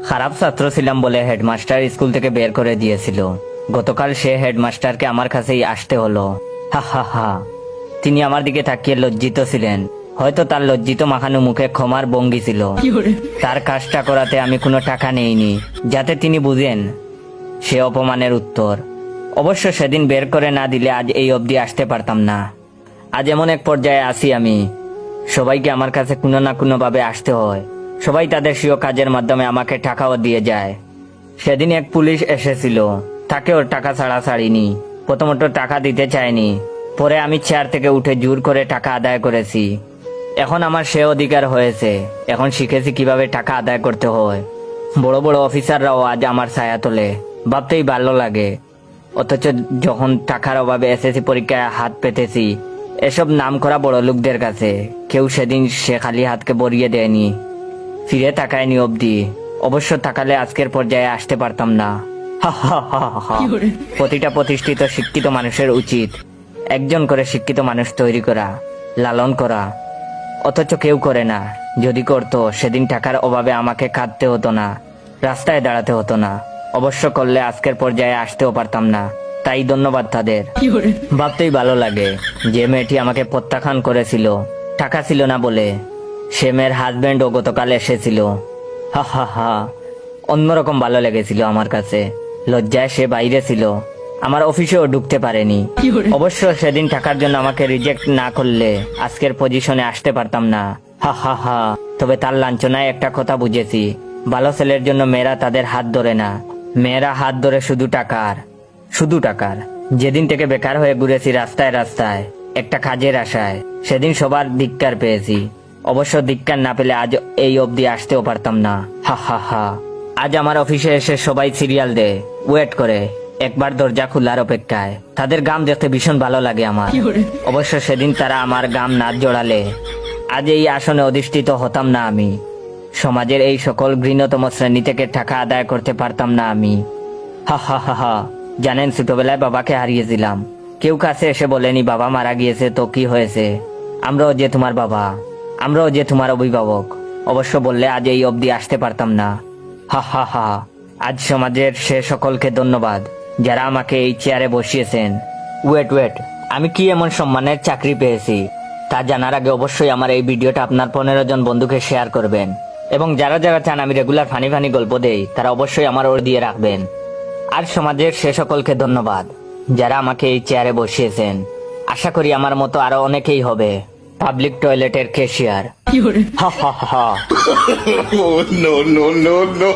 খারাপ ছাত্র ছিলাম বলে হেডমাস্টার স্কুল থেকে বের করে দিয়েছিল। গতকাল সে হেডমাস্টারকে আমার কাছেই আসতে হলো। হা হা হা। তিনি আমার দিকে তাকিয়ে লজ্জিত ছিলেন। হয়তো তার লজ্জিত মাখানো মুখে ক্ষমার ভঙ্গি ছিল। তার কাজটা করাতে আমি কোনো টাকা নেইনি, যাতে তিনি বুঝেন সে অপমানের উত্তর। অবশ্য সেদিন বের করে না দিলে আজ এই অবধি আসতে পারতাম না। আজ এমন এক পর্যায়ে আসি আমি, সবাইকে আমার কাছে কোনো না কোনো ভাবে আসতে হয়। সবাই তাদের স্বীয় কাজের মাধ্যমে আমাকে টাকাও দিয়ে যায়। সেদিন এক পুলিশ এসেছিল, তাকে ওর টাকা ছাড়া ছাড়িনি। প্রথমত টাকা দিতে চায়নি, পরে আমি চেয়ার থেকে উঠে জোর করে টাকা আদায় করেছি। এখন আমার সে অধিকার হয়েছে, এখন শিখেছি কিভাবে টাকা আদায় করতে হয়। বড় বড় অফিসাররাও আজ আমার ছায়া তোলে, ভাবতেই ভালো লাগে। অথচ যখন টাকার অভাবে এসএসসি পরীক্ষায় হাত পেতেছি এসব নামকরা বড় লোকদের কাছে, কেউ সেদিন সে খালি হাতকে বরিয়ে দেয়নি, ফিরে তাকায়নি অবধি। অবশ্য তাকালে আজকের পর্যায়ে আসতে পারতাম না। হা হা হা হা। প্রতিটা প্রতিষ্ঠিত শিক্ষিত মানুষের উচিত একজন করে শিক্ষিত মানুষ তৈরি করা, লালন করা। অথচ কেউ করে না। যদি করতো সেদিন টাকার অভাবে আমাকে কাঁদতে হতো না, রাস্তায় দাঁড়াতে হতো না। অবশ্য করলে আজকের পর্যায়ে আসতেও পারতাম না। তাই ধন্যবাদ তাদের। ভাবতেই ভালো লাগে, যে মেয়েটি আমাকে প্রত্যাখ্যান করেছিল টাকা ছিল না বলে, সে মেয়ের হাজবেন্ডও গতকাল এসেছিল। হা হা হা। অন্যরকম ভালো লেগেছিল আমার কাছে। লজ্জায় সে বাইরে ছিল, আমার অফিসেও ঢুকতে পারেনি। অবশ্য সেদিন টাকার জন্য আমাকে রিজেক্ট না করলে আজকের পজিশনে আসতে পারতাম না। হা হা হা। তবে তার লাঞ্ছনায় একটা কথা বুঝেছি, ভালো ছেলের জন্য মেয়েরা তাদের হাত ধরে না, মেয়েরা হাত ধরে শুধু টাকার, শুধু টাকার। যেদিন থেকে বেকার হয়ে ঘুরেছি রাস্তায় রাস্তায় একটা কাজের আশায়, সেদিন সবার ধিক্কার পেয়েছি। অবশ্য ধিক্কার না পেলে আজ এই অবধি আসতেও পারতাম না। হা হা হা। আজ আমার অফিসে এসে সবাই সিরিয়াল দেয়, ওয়েট করে, একবার দরজা খোলার অপেক্ষায়। তাদের গাম দেখতে ভীষণ ভালো লাগে আমার। অবশ্য সেদিন তারা আমার গাম না জোড়ালে আজ এই আসনে অধিষ্ঠিত হতাম না আমি। সমাজের এই সকল ঘৃণতম শ্রেণী থেকে টাকা আদায় করতে পারতাম না আমি। হা হা হা হা। জানেন, ছোটবেলায় বাবাকে হারিয়েছিলাম। কেউ কাছে এসে বলেনি বাবা মারা গিয়েছে তো কি হয়েছে, আমরাও যে তোমার বাবা, আমরাও যে তোমার অভিভাবক। অবশ্য বললে আজ এই অবধি আসতে পারতাম না। হা হা হা। আজ সমাজের সে সকলকে ধন্যবাদ যারা আমাকে এই চেয়ারে বসিয়েছেন। ওয়েট, আমি কি এমন সম্মানের চাকরি পেয়েছি তা জানার আগে অবশ্যই আমার এই ভিডিওটা আপনার 15 জন বন্ধুকে শেয়ার করবেন। এবং যারা যারা চান আমি রেগুলার ফানি ফানি গল্প দেই তারা অবশ্যই আমার ওর দিয়ে রাখবেন। আর সমাজের সে সকলকে ধন্যবাদ যারা আমাকে এই চেয়ারে বসিয়েছেন। আশা করি আমার মতো আরো অনেকেই হবে পাবলিক টয়লেটের ক্যাশিয়ার। হা হা হা। Oh, no, no, no, no.